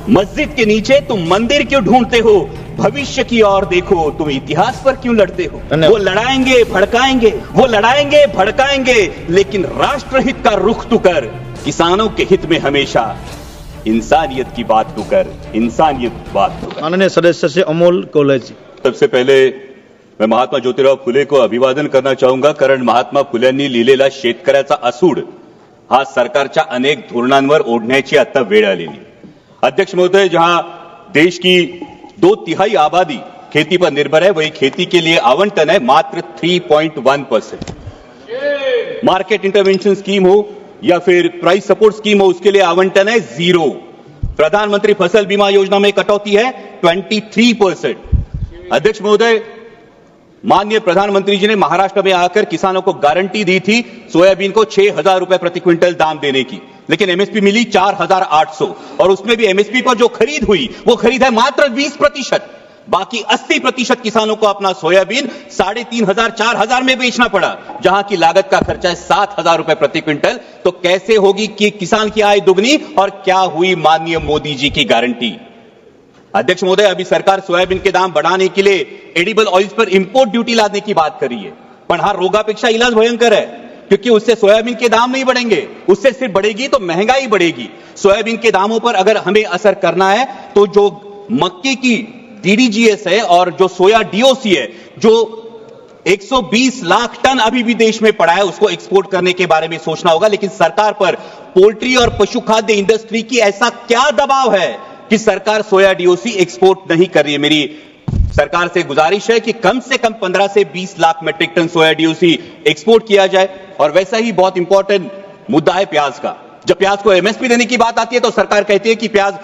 मस्जिद के नीचे तुम मंदिर क्यों ढूंढते हो? भविष्य की ओर देखो, तुम इतिहास पर क्यों लड़ते हो? वो लड़ाएंगे भड़काएंगे, लेकिन राष्ट्रहित का रुख तू कर, किसानों के हित में हमेशा इंसानियत की बात तू कर, माननीय सदस्य से अमोल कोल्हे जी. सबसे पहले मैं महात्मा ज्योतिराव फुले को अभिवादन करना चाहूंगा, कारण महात्मा फुल्यांनी लिहिलेला शेतकऱ्याचा असूड हा सरकारच्या अनेक धोरणांवर ओढण्याची आता वेळ आलेली. अध्यक्ष महोदय, जहां देश की 2/3 आबादी खेती पर निर्भर है, वही खेती के लिए आवंटन है मात्र 3.1%. मार्केट इंटरवेंशन स्कीम हो या फिर प्राइस सपोर्ट स्कीम हो, उसके लिए आवंटन है 0. प्रधानमंत्री फसल बीमा योजना में कटौती है 23%. अध्यक्ष महोदय, माननीय प्रधानमंत्री जी ने महाराष्ट्र में आकर किसानों को गारंटी दी थी सोयाबीन को 6,000 रुपए प्रति क्विंटल दाम देने की, लेकिन एमएसपी मिली 4,800 और उसमें भी एमएसपी पर जो खरीद हुई वो खरीद है मात्र 20%. बाकी 80% किसानों को अपना सोयाबीन 3,500 4,000 में बेचना पड़ा, जहां की लागत का खर्चा है 7,000 रुपए प्रति क्विंटल. तो कैसे होगी कि किसान की आय दुगनी, और क्या हुई माननीय मोदी जी की गारंटी? अध्यक्ष महोदय, अभी सरकार सोयाबीन के दाम बढ़ाने के लिए एडिबल ऑयल्स पर इंपोर्ट ड्यूटी लादने की बात कर रही है, पण हा रोगापेक्षा इलाज भयंकर है, क्योंकि उससे सोयाबीन के दाम नहीं बढ़ेंगे, उससे सिर्फ बढ़ेगी तो महंगाई बढ़ेगी. सोयाबीन के दामों पर अगर हमें असर करना है तो जो मक्के की डीडीजीएस है और जो सोया डीओसी है, जो 120 लाख टन अभी भी देश में पड़ा है, उसको एक्सपोर्ट करने के बारे में सोचना होगा. लेकिन सरकार पर पोल्ट्री और पशु खाद्य इंडस्ट्री की ऐसा क्या दबाव है कि सरकार सोया डीओसी एक्सपोर्ट नहीं कर रही है? मेरी सरकार से गुजारिश है कि कम से कम 15 से 20 लाख मेट्रिक टन सोया डीओसी एक्सपोर्ट किया जाए. और वैसा ही बहुत इंपॉर्टेंट मुद्दा है प्याज का. जब प्याज को एमएसपी देने की बात आती है तो सरकार कहती है कि प्याज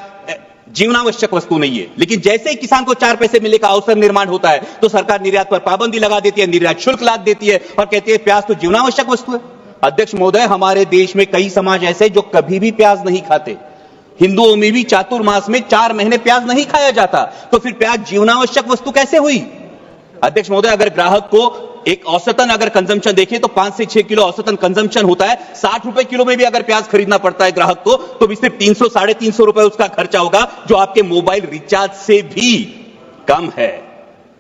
जीवनावश्यक वस्तु नहीं है, लेकिन जैसे ही किसान को 4 पैसे मिलने का अवसर निर्माण होता है तो सरकार निर्यात पर पाबंदी लगा देती है, निर्यात शुल्क लाद देती है और कहती है प्याज तो जीवनावश्यक वस्तु है. अध्यक्ष महोदय, हमारे देश में कई समाज ऐसे जो कभी भी प्याज नहीं खाते. हिंदुओं में भी चातुर्मास में 4 महीने प्याज नहीं खाया जाता, तो फिर प्याज जीवनावश्यक वस्तु कैसे हुई? अध्यक्ष महोदय, अगर ग्राहक को एक औसतन अगर कंजम्पशन देखें तो 5 से 6 किलो औसतन कंजम्पशन होता है. 60 रुपए किलो में भी अगर प्याज खरीदना पड़ता है ग्राहक को, तो भी सिर्फ 300 350 रुपए उसका खर्चा होगा, जो आपके मोबाइल रिचार्ज से भी कम है.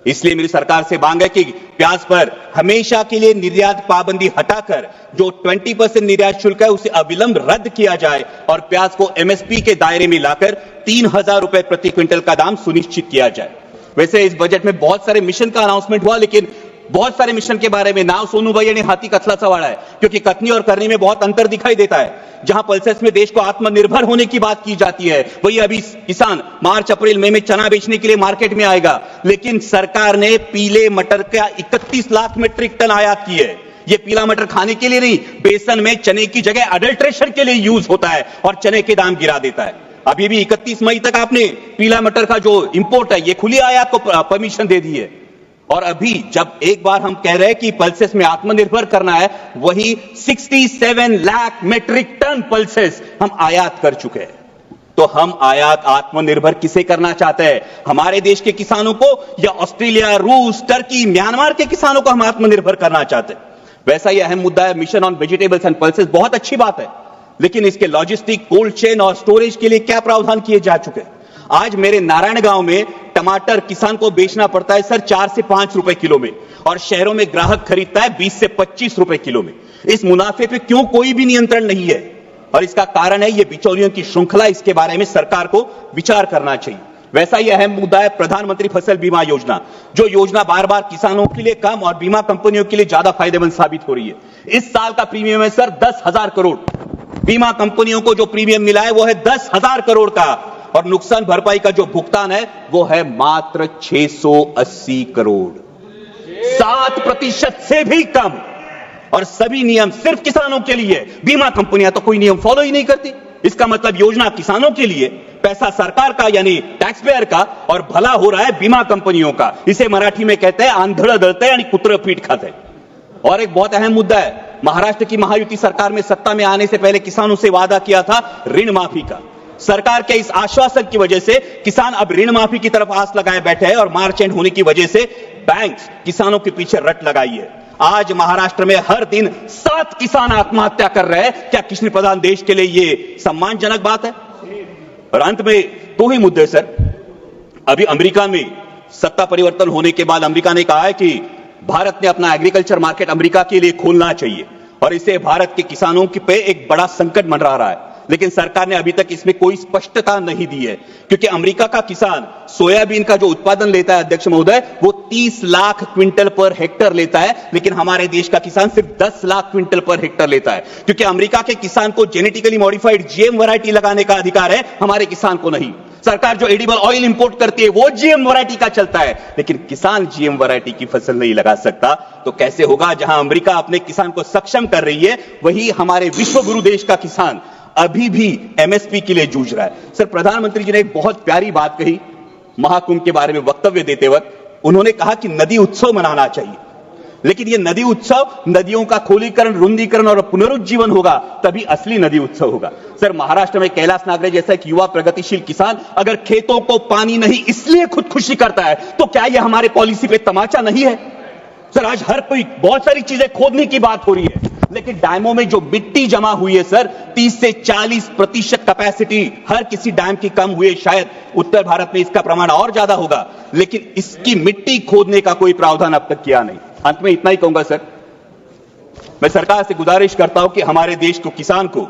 इसलिए मेरी सरकार से मांग है कि प्याज पर हमेशा के लिए निर्यात पाबंदी हटाकर जो 20% निर्यात शुल्क है उसे अविलंब रद्द किया जाए और प्याज को एमएसपी के दायरे में लाकर 3,000 रुपए प्रति क्विंटल का दाम सुनिश्चित किया जाए. वैसे इस बजट में बहुत सारे मिशन का अनाउंसमेंट हुआ, लेकिन बहुत सारे मिशन के बारे में नाव सोनू भैया ने हाथी कथला सवाड़ा है, क्योंकि कथनी और करनी में बहुत अंतर दिखाई देता है. जहां पल्सेस में देश को आत्मनिर्भर होने की बात की जाती है, वही अभी किसान मार्च अप्रैल मई में चना बेचने के लिए मार्केट में आएगा, लेकिन सरकार ने पीले मटर का 31 लाख मीट्रिक टन आयात की है. ये पीला मटर खाने के लिए नहीं, बेसन में चने की जगह अडल्ट्रेशन के लिए यूज होता है और चने के दाम गिरा देता है. अभी भी 31 मई तक आपने पीला मटर का जो इंपोर्ट है, ये खुली आयात को परमिशन दे दी है. और अभी जब एक बार हम कह रहे हैं कि पल्सेस में आत्मनिर्भर करना है, वही 67 लाख मेट्रिक टन पल्सेस हम आयात कर चुके हैं. तो हम आयात आत्मनिर्भर किसे करना चाहते हैं? हमारे देश के किसानों को, या ऑस्ट्रेलिया, रूस, टर्की, म्यांमार के किसानों को हम आत्मनिर्भर करना चाहते हैं? वैसा ही अहम मुद्दा है mission on vegetables and pulses. बहुत अच्छी बात है, लेकिन इसके लॉजिस्टिक, कोल्ड चेन और स्टोरेज के लिए क्या प्रावधान किए जा चुके हैं? आज मेरे नारायण गांव में टमाटर किसान को बेचना पड़ता है सर 4 से 5 रुपए किलो में, और शहरों में ग्राहक खरीदता है 20 से 25 रुपए किलो में. इस मुनाफे पे क्यों कोई भी नियंत्रण नहीं है? और इसका कारण है ये बिचौलियों की श्रृंखला. इसके बारे में सरकार को विचार करना चाहिए. वैसा ही अहम मुद्दा है प्रधानमंत्री फसल बीमा योजना, जो योजना बार बार किसानों के लिए कम और बीमा कंपनियों के लिए ज्यादा फायदेमंद साबित हो रही है. इस साल का प्रीमियम है सर 10,000 करोड़. बीमा कंपनियों को जो प्रीमियम मिला है वो है 10,000 करोड़ का, और नुकसान भरपाई का जो भुगतान है वो है मात्र 680 करोड़, 7% से भी कम. और सभी नियम सिर्फ किसानों के लिए. बीमा कंपनियां तो कोई नियम फॉलो ही नहीं करती. इसका मतलब योजना किसानों के लिए, पैसा सरकार का यानी टैक्स पेयर का, और भला हो रहा है बीमा कंपनियों का. इसे मराठी में कहते हैं आंधळ दळते यानी कुत्र पीठ खाते. और एक बहुत अहम मुद्दा है, महाराष्ट्र की महायुति सरकार में सत्ता में आने से पहले किसानों से वादा किया था ऋण माफी का. सरकार के इस आश्वासन की वजह से किसान अब ऋण माफी की तरफ आस लगाए बैठे हैं, और मार्च एंड होने की वजह से बैंक्स किसानों के पीछे रट लगाई है. आज महाराष्ट्र में हर दिन 7 किसान आत्महत्या कर रहे हैं. क्या कृषि प्रधान देश के लिए यह सम्मानजनक बात है? और अंत में दो ही मुद्दे सर। अभी अमेरिका में सत्ता परिवर्तन होने के बाद अमेरिका ने कहा है कि भारत ने अपना एग्रीकल्चर मार्केट अमेरिका के लिए खोलना चाहिए और इससे भारत के किसानों के पे एक बड़ा संकट मंडरा रहा है। लेकिन सरकार ने अभी तक इसमें कोई स्पष्टता नहीं दी है, क्योंकि अमेरिका का किसान सोयाबीन का जो उत्पादन लेता है अध्यक्ष महोदय, वो 30 लाख क्विंटल पर हेक्टर लेता है, लेकिन हमारे देश का किसान सिर्फ 10 लाख क्विंटल पर हेक्टर लेता है, क्योंकि अमेरिका के किसान को जेनेटिकली मॉडिफाइड जीएम वैरायटी लगाने का अधिकार है, हमारे किसान को नहीं। सरकार जो एडिबल ऑयल इंपोर्ट करती है वो जीएम वैरायटी का चलता है, लेकिन किसान जीएम वैरायटी की फसल नहीं लगा सकता। तो कैसे होगा? जहां अमेरिका अपने किसान को सक्षम कर रही है, वही हमारे विश्व गुरु देश का किसान अभी भी एमएसपी के लिए जूझ रहा है। सर, प्रधानमंत्री जी ने एक बहुत प्यारी बात कही महाकुंभ के बारे में वक्तव्य देते वक्त। उन्होंने कहा कि नदी उत्सव मनाना चाहिए, लेकिन ये नदी उत्सव नदियों का खोलीकरण, रुंदीकरण और पुनरुज्जीवन होगा, तभी असली नदी उत्सव होगा। सर, महाराष्ट्र में कैलाश नागरे जैसा एक युवा प्रगतिशील किसान अगर खेतों को पानी नहीं इसलिए खुदकुशी करता है, तो क्या यह हमारे पॉलिसी पे तमाचा नहीं है? सर, आज हर कोई बहुत सारी चीजें खोदने की बात हो रही है, लेकिन डैमों में जो मिट्टी जमा हुई है सर, 30 से 40% कैपेसिटी हर किसी डैम की कम हुई है। शायद उत्तर भारत में इसका प्रमाण और ज्यादा होगा, लेकिन इसकी मिट्टी खोदने का कोई प्रावधान अब तक किया नहीं। अंत में इतना ही कहूंगा सर, मैं सरकार से गुजारिश करता हूं कि हमारे देश को, किसान को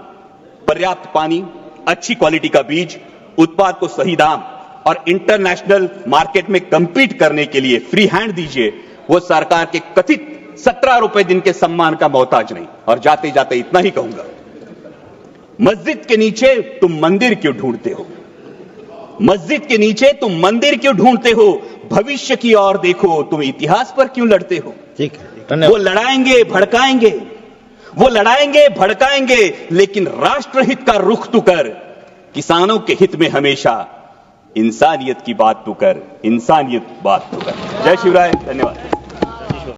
पर्याप्त पानी, अच्छी क्वालिटी का बीज, उत्पाद को सही दाम और इंटरनेशनल मार्केट में कंपीट करने के लिए फ्री हैंड दीजिए। वो सरकार के कथित 17 रुपए दिन के सम्मान का मोहताज नहीं। और जाते जाते इतना ही कहूंगा, मस्जिद के नीचे तुम मंदिर क्यों ढूंढते हो? मस्जिद के नीचे तुम मंदिर क्यों ढूंढते हो? भविष्य की ओर देखो, तुम इतिहास पर क्यों लड़ते हो? ठीक है, धन्यवाद। वो लड़ाएंगे भड़काएंगे, वो लड़ाएंगे भड़काएंगे, लेकिन राष्ट्रहित का रुख तू कर, किसानों के हित में हमेशा इंसानियत की बात तू कर, इंसानियत बात तू कर। जय शिवराय, धन्यवाद।